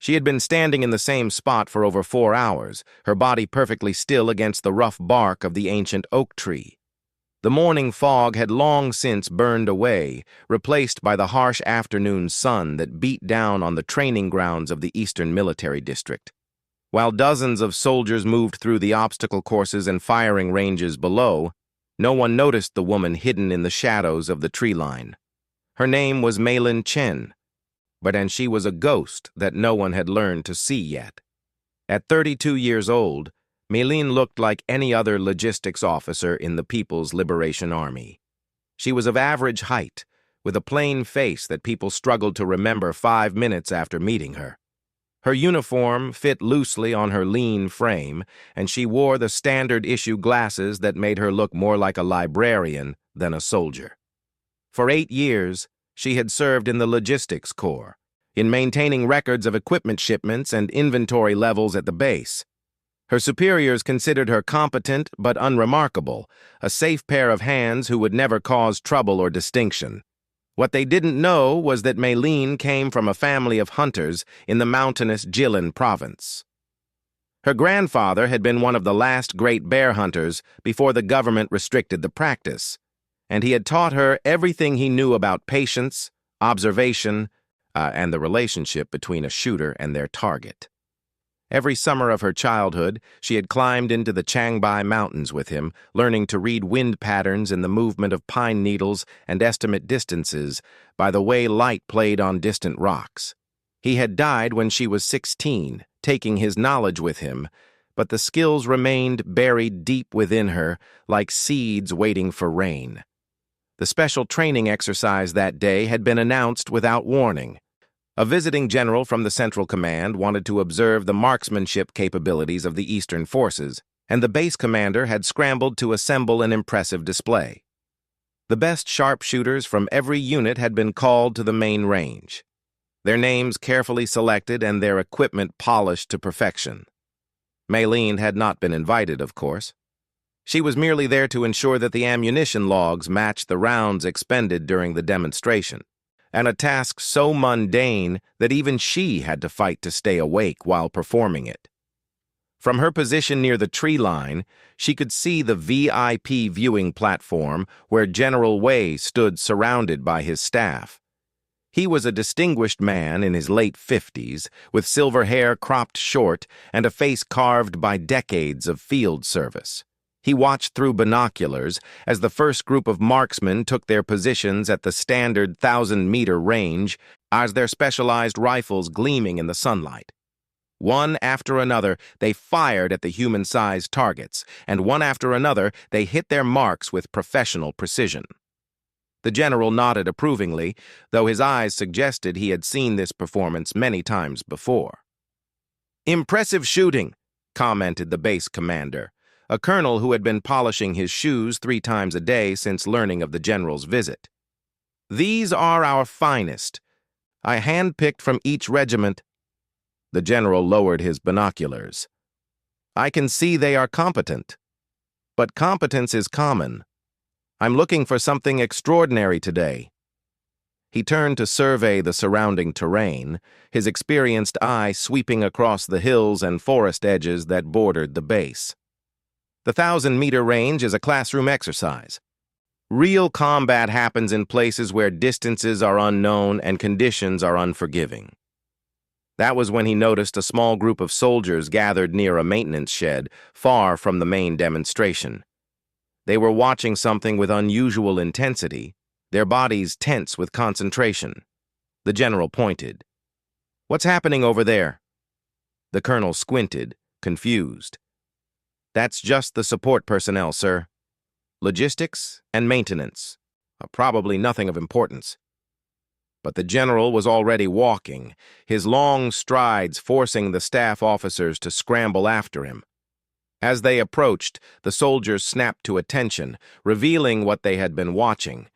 She had been standing in the same spot for over 4 hours, her body perfectly still against the rough bark of the ancient oak tree. The morning fog had long since burned away, replaced by the harsh afternoon sun that beat down on the training grounds of the Eastern Military District. While dozens of soldiers moved through the obstacle courses and firing ranges below, no one noticed the woman hidden in the shadows of the tree line. Her name was Meilin Chen, and she was a ghost that no one had learned to see yet. At 32 years old, Meilin looked like any other logistics officer in the People's Liberation Army. She was of average height, with a plain face that people struggled to remember 5 minutes after meeting her. Her uniform fit loosely on her lean frame, and she wore the standard-issue glasses that made her look more like a librarian than a soldier. For 8 years, she had served in the Logistics Corps, in maintaining records of equipment shipments and inventory levels at the base. Her superiors considered her competent but unremarkable, a safe pair of hands who would never cause trouble or distinction. What they didn't know was that Meilin came from a family of hunters in the mountainous Jilin province. Her grandfather had been one of the last great bear hunters before the government restricted the practice, and he had taught her everything he knew about patience, observation, and the relationship between a shooter and their target. Every summer of her childhood, she had climbed into the Changbai Mountains with him, learning to read wind patterns in the movement of pine needles and estimate distances by the way light played on distant rocks. He had died when she was 16, taking his knowledge with him, but the skills remained buried deep within her, like seeds waiting for rain. The special training exercise that day had been announced without warning. A visiting general from the Central Command wanted to observe the marksmanship capabilities of the Eastern forces, and the base commander had scrambled to assemble an impressive display. The best sharpshooters from every unit had been called to the main range, their names carefully selected and their equipment polished to perfection. Meilin had not been invited, of course. She was merely there to ensure that the ammunition logs matched the rounds expended during the demonstration, and a task so mundane that even she had to fight to stay awake while performing it. From her position near the tree line, she could see the VIP viewing platform where General Wei stood surrounded by his staff. He was a distinguished man in his late 50s, with silver hair cropped short and a face carved by decades of field service. He watched through binoculars as the first group of marksmen took their positions at the standard 1,000-meter range as their specialized rifles gleaming in the sunlight. One after another, they fired at the human-sized targets, and one after another, they hit their marks with professional precision. The general nodded approvingly, though his eyes suggested he had seen this performance many times before. "Impressive shooting," commented the base commander, a colonel who had been polishing his shoes 3 times a day since learning of the general's visit. "These are our finest. I handpicked from each regiment." The general lowered his binoculars. "I can see they are competent. But competence is common. I'm looking for something extraordinary today." He turned to survey the surrounding terrain, his experienced eye sweeping across the hills and forest edges that bordered the base. The 1,000-meter range is a classroom exercise. Real combat happens in places where distances are unknown and conditions are unforgiving. That was when he noticed a small group of soldiers gathered near a maintenance shed, far from the main demonstration. They were watching something with unusual intensity, their bodies tense with concentration. The general pointed. "What's happening over there?" The colonel squinted, confused. "That's just the support personnel, sir. Logistics and maintenance. Probably nothing of importance." But the general was already walking, his long strides forcing the staff officers to scramble after him. As they approached, the soldiers snapped to attention, revealing what they had been watching.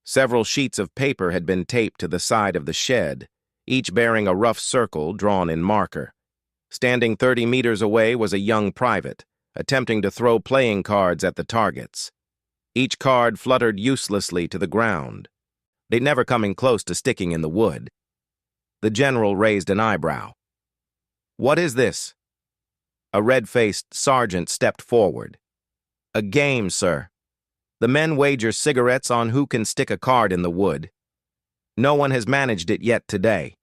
Several sheets of paper had been taped to the side of the shed, each bearing a rough circle drawn in marker. Standing 30 meters away was a young private, attempting to throw playing cards at the targets. Each card fluttered uselessly to the ground. They'd never coming close to sticking in the wood. The general raised an eyebrow. What is this? A red-faced sergeant stepped forward. A game, sir. The men wager cigarettes on who can stick a card in the wood. No one has managed it yet today.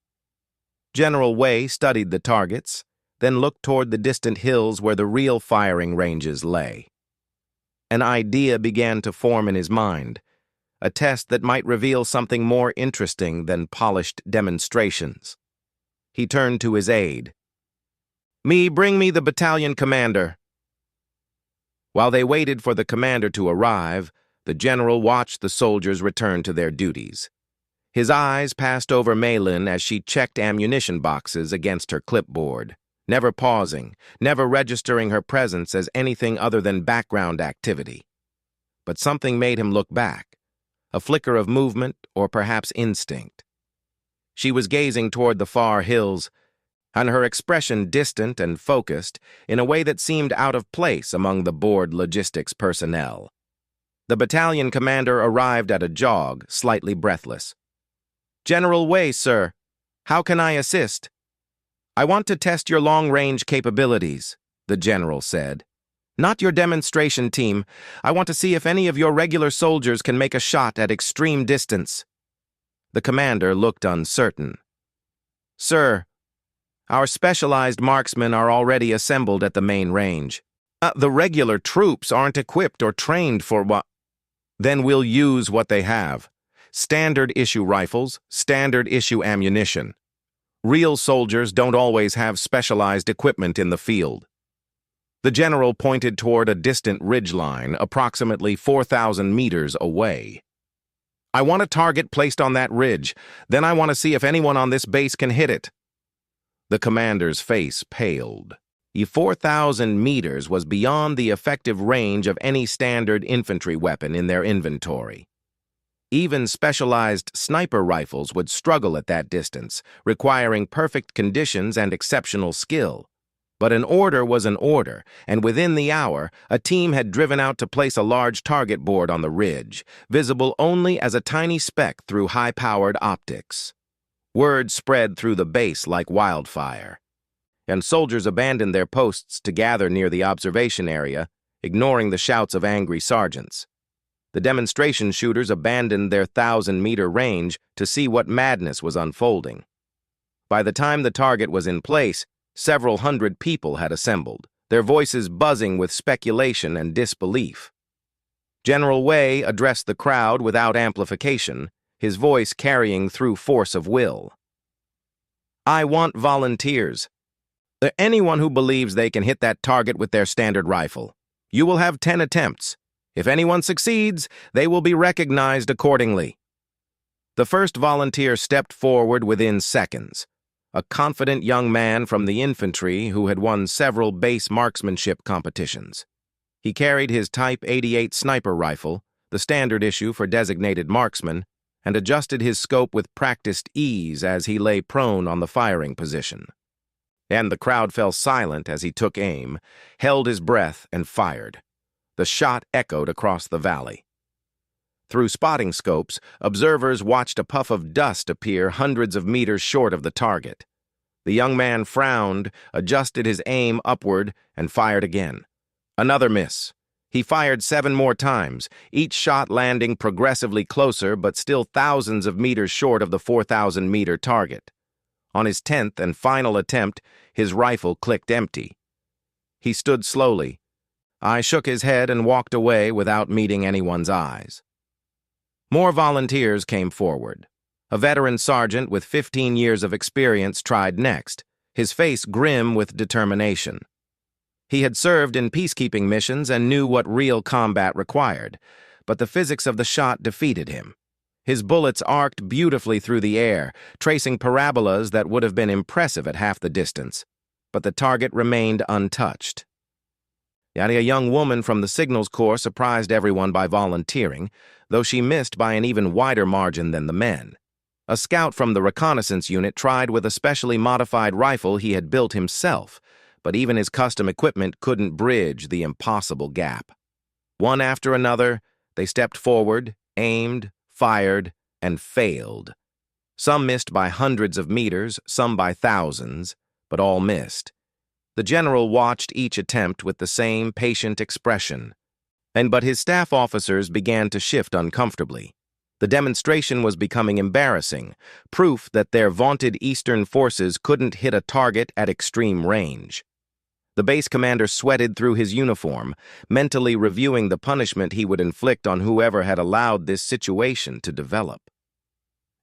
General Wei studied the targets, then looked toward the distant hills where the real firing ranges lay. An idea began to form in his mind, a test that might reveal something more interesting than polished demonstrations. He turned to his aide. Bring me the battalion commander." While they waited for the commander to arrive, the general watched the soldiers return to their duties. His eyes passed over Meilin as she checked ammunition boxes against her clipboard, never pausing, never registering her presence as anything other than background activity. But something made him look back, a flicker of movement or perhaps instinct. She was gazing toward the far hills, and her expression distant and focused in a way that seemed out of place among the bored logistics personnel. The battalion commander arrived at a jog, slightly breathless. "General Wei, sir. How can I assist?" "I want to test your long-range capabilities," the general said. "Not your demonstration team. I want to see if any of your regular soldiers can make a shot at extreme distance." The commander looked uncertain. "Sir, our specialized marksmen are already assembled at the main range. The regular troops aren't equipped or trained for what? Then we'll use what they have. Standard-issue rifles, standard-issue ammunition. Real soldiers don't always have specialized equipment in the field." The general pointed toward a distant ridgeline, approximately 4,000 meters away. "I want a target placed on that ridge. Then I want to see if anyone on this base can hit it." The commander's face paled. 4,000 meters was beyond the effective range of any standard infantry weapon in their inventory. Even specialized sniper rifles would struggle at that distance, requiring perfect conditions and exceptional skill. But an order was an order, and within the hour, a team had driven out to place a large target board on the ridge, visible only as a tiny speck through high-powered optics. Word spread through the base like wildfire, and soldiers abandoned their posts to gather near the observation area, ignoring the shouts of angry sergeants. The demonstration shooters abandoned their 1,000-meter range to see what madness was unfolding. By the time the target was in place, several hundred people had assembled, their voices buzzing with speculation and disbelief. General Wei addressed the crowd without amplification, his voice carrying through force of will. "I want volunteers. Anyone who believes they can hit that target with their standard rifle. You will have 10 attempts. If anyone succeeds, they will be recognized accordingly." The first volunteer stepped forward within seconds, a confident young man from the infantry who had won several base marksmanship competitions. He carried his Type 88 sniper rifle, the standard issue for designated marksmen, and adjusted his scope with practiced ease as he lay prone on the firing position. And the crowd fell silent as he took aim, held his breath, and fired. The shot echoed across the valley. Through spotting scopes, observers watched a puff of dust appear hundreds of meters short of the target. The young man frowned, adjusted his aim upward, and fired again. Another miss. He fired 7 more times, each shot landing progressively closer but still thousands of meters short of the 4,000-meter target. On his 10th and final attempt, his rifle clicked empty. He stood slowly. I shook his head and walked away without meeting anyone's eyes. More volunteers came forward. A veteran sergeant with 15 years of experience tried next, his face grim with determination. He had served in peacekeeping missions and knew what real combat required, but the physics of the shot defeated him. His bullets arced beautifully through the air, tracing parabolas that would have been impressive at half the distance, but the target remained untouched. Yet a young woman from the Signals Corps surprised everyone by volunteering, though she missed by an even wider margin than the men. A scout from the reconnaissance unit tried with a specially modified rifle he had built himself, but even his custom equipment couldn't bridge the impossible gap. One after another, they stepped forward, aimed, fired, and failed. Some missed by hundreds of meters, some by thousands, but all missed. The general watched each attempt with the same patient expression. But his staff officers began to shift uncomfortably. The demonstration was becoming embarrassing, proof that their vaunted Eastern forces couldn't hit a target at extreme range. The base commander sweated through his uniform, mentally reviewing the punishment he would inflict on whoever had allowed this situation to develop.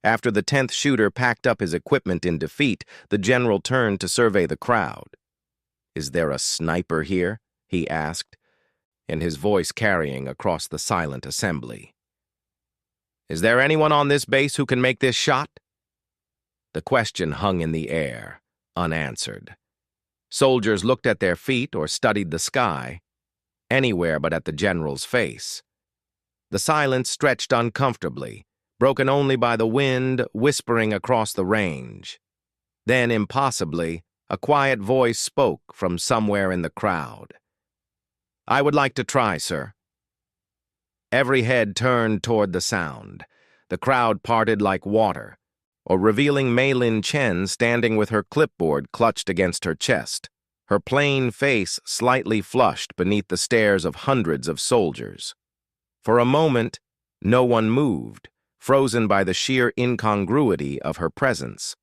After the 10th shooter packed up his equipment in defeat, the general turned to survey the crowd. "Is there a sniper here?" he asked, and his voice carrying across the silent assembly. "Is there anyone on this base who can make this shot?" The question hung in the air, unanswered. Soldiers looked at their feet or studied the sky, anywhere but at the general's face. The silence stretched uncomfortably, broken only by the wind whispering across the range. Then, impossibly, a quiet voice spoke from somewhere in the crowd. "I would like to try, sir." Every head turned toward the sound. The crowd parted like water, revealing Mei Lin Chen standing with her clipboard clutched against her chest, her plain face slightly flushed beneath the stares of hundreds of soldiers. For a moment, no one moved, frozen by the sheer incongruity of her presence.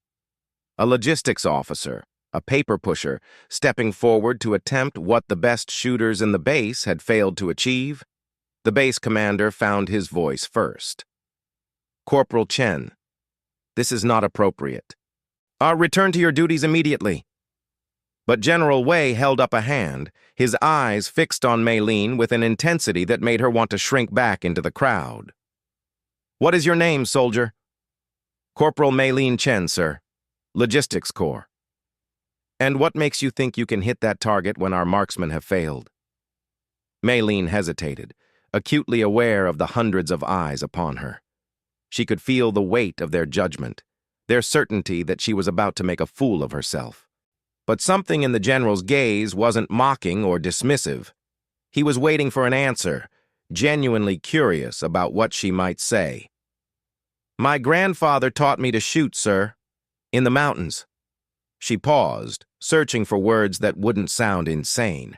A logistics officer, a paper pusher, stepping forward to attempt what the best shooters in the base had failed to achieve. The base commander found his voice first. "Corporal Chen, this is not appropriate. Return to your duties immediately." But General Wei held up a hand, his eyes fixed on Mei Lin with an intensity that made her want to shrink back into the crowd. "What is your name, soldier?" "Corporal Mei Lin Chen, sir. Logistics Corps." "And what makes you think you can hit that target when our marksmen have failed?" Mei Lin hesitated, acutely aware of the hundreds of eyes upon her. She could feel the weight of their judgment, their certainty that she was about to make a fool of herself. But something in the general's gaze wasn't mocking or dismissive. He was waiting for an answer, genuinely curious about what she might say. "My grandfather taught me to shoot, sir, in the mountains." She paused, searching for words that wouldn't sound insane.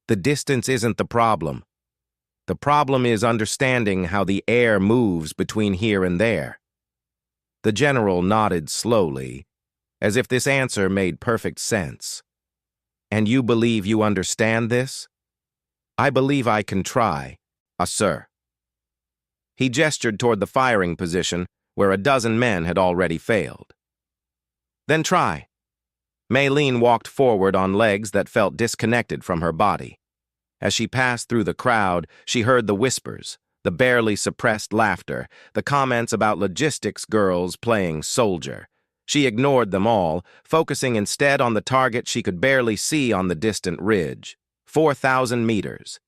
"The distance isn't the problem. The problem is understanding how the air moves between here and there." The general nodded slowly, as if this answer made perfect sense. "And you believe you understand this?" "I believe I can try, sir." He gestured toward the firing position, where a dozen men had already failed. "Then try." Mei Lin walked forward on legs that felt disconnected from her body. As she passed through the crowd, she heard the whispers, the barely suppressed laughter, the comments about logistics girls playing soldier. She ignored them all, focusing instead on the target she could barely see on the distant ridge. 4,000 meters.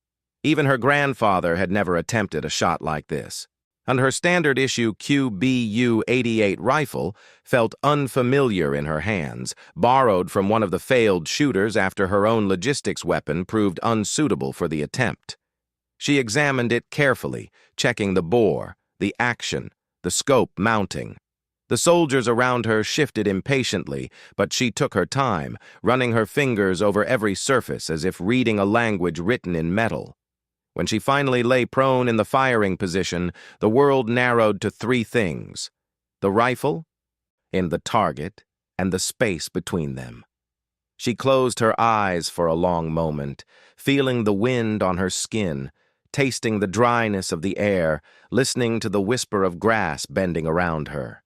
Even her grandfather had never attempted a shot like this. And her standard-issue QBU-88 rifle felt unfamiliar in her hands, borrowed from one of the failed shooters after her own logistics weapon proved unsuitable for the attempt. She examined it carefully, checking the bore, the action, the scope mounting. The soldiers around her shifted impatiently, but she took her time, running her fingers over every surface as if reading a language written in metal. When she finally lay prone in the firing position, the world narrowed to three things: the rifle, the target, and the space between them. She closed her eyes for a long moment, feeling the wind on her skin, tasting the dryness of the air, listening to the whisper of grass bending around her.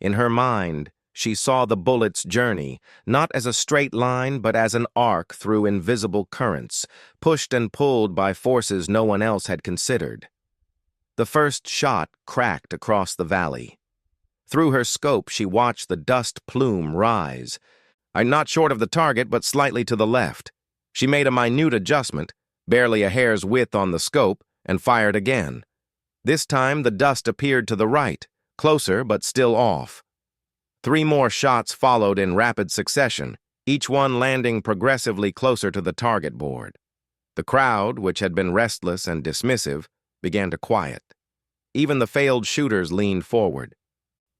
In her mind, she saw the bullet's journey, not as a straight line but as an arc through invisible currents, pushed and pulled by forces no one else had considered. The first shot cracked across the valley. Through her scope, she watched the dust plume rise. Not short of the target, but slightly to the left. She made a minute adjustment, barely a hair's width on the scope, and fired again. This time, the dust appeared to the right, closer but still off. 3 more shots followed in rapid succession, each one landing progressively closer to the target board. The crowd, which had been restless and dismissive, began to quiet. Even the failed shooters leaned forward.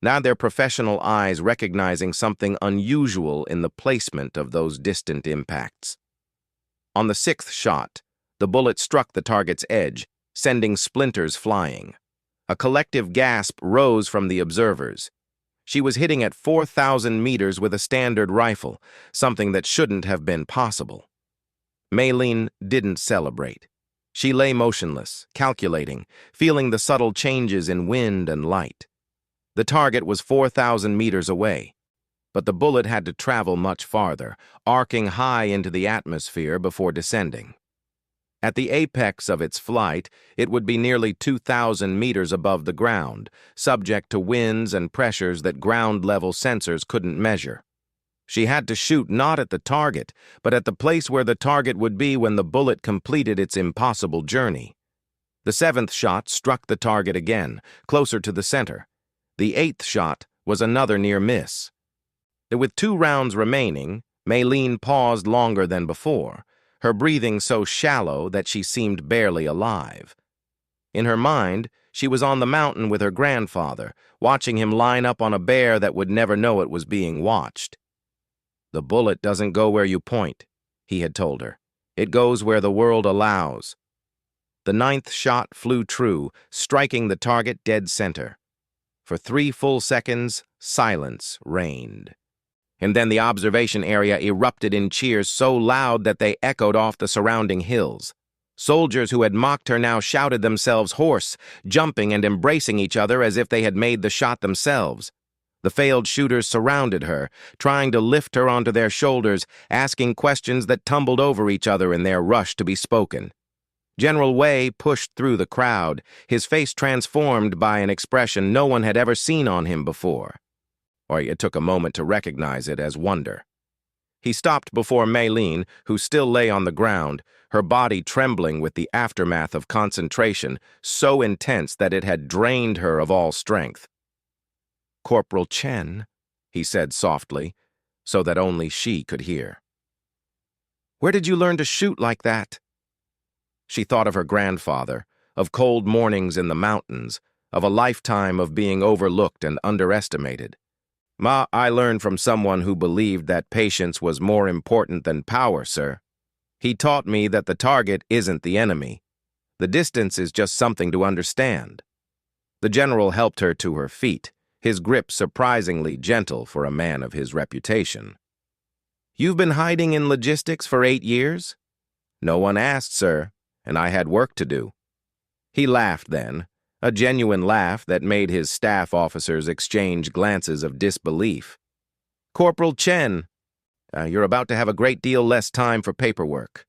now their professional eyes recognizing something unusual in the placement of those distant impacts. On the sixth shot, the bullet struck the target's edge, sending splinters flying. A collective gasp rose from the observers. She was hitting at 4,000 meters with a standard rifle, something that shouldn't have been possible. Maylene didn't celebrate. She lay motionless, calculating, feeling the subtle changes in wind and light. The target was 4,000 meters away, but the bullet had to travel much farther, arcing high into the atmosphere before descending. At the apex of its flight, it would be nearly 2,000 meters above the ground, subject to winds and pressures that ground-level sensors couldn't measure. She had to shoot not at the target, but at the place where the target would be when the bullet completed its impossible journey. The seventh shot struck the target again, closer to the center. The eighth shot was another near miss. With 2 rounds remaining, Maylene paused longer than before, her breathing so shallow that she seemed barely alive. In her mind, she was on the mountain with her grandfather, watching him line up on a bear that would never know it was being watched. "The bullet doesn't go where you point," he had told her. "It goes where the world allows." The ninth shot flew true, striking the target dead center. For 3 full seconds, silence reigned. And then the observation area erupted in cheers so loud that they echoed off the surrounding hills. Soldiers who had mocked her now shouted themselves hoarse, jumping and embracing each other as if they had made the shot themselves. The failed shooters surrounded her, trying to lift her onto their shoulders, asking questions that tumbled over each other in their rush to be spoken. General Wei pushed through the crowd, his face transformed by an expression no one had ever seen on him before. Or it took a moment to recognize it as wonder. He stopped before Maylene, who still lay on the ground, her body trembling with the aftermath of concentration, so intense that it had drained her of all strength. "Corporal Chen," he said softly, so that only she could hear. "Where did you learn to shoot like that?" She thought of her grandfather, of cold mornings in the mountains, of a lifetime of being overlooked and underestimated. "I learned from someone who believed that patience was more important than power, sir. He taught me that the target isn't the enemy. The distance is just something to understand." The general helped her to her feet, his grip surprisingly gentle for a man of his reputation. "You've been hiding in logistics for 8 years?" "No one asked, sir, and I had work to do." He laughed then, a genuine laugh that made his staff officers exchange glances of disbelief. "Corporal Chen, you're about to have a great deal less time for paperwork.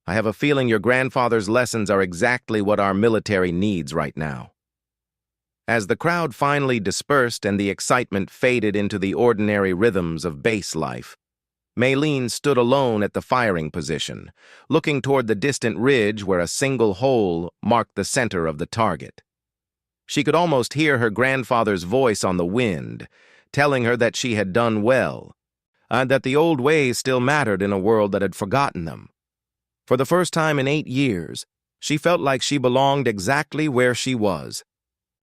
I have a feeling your grandfather's lessons are exactly what our military needs right now." As the crowd finally dispersed and the excitement faded into the ordinary rhythms of base life, Maylene stood alone at the firing position, looking toward the distant ridge where a single hole marked the center of the target. She could almost hear her grandfather's voice on the wind, telling her that she had done well, and that the old ways still mattered in a world that had forgotten them. For the first time in 8 years, she felt like she belonged exactly where she was,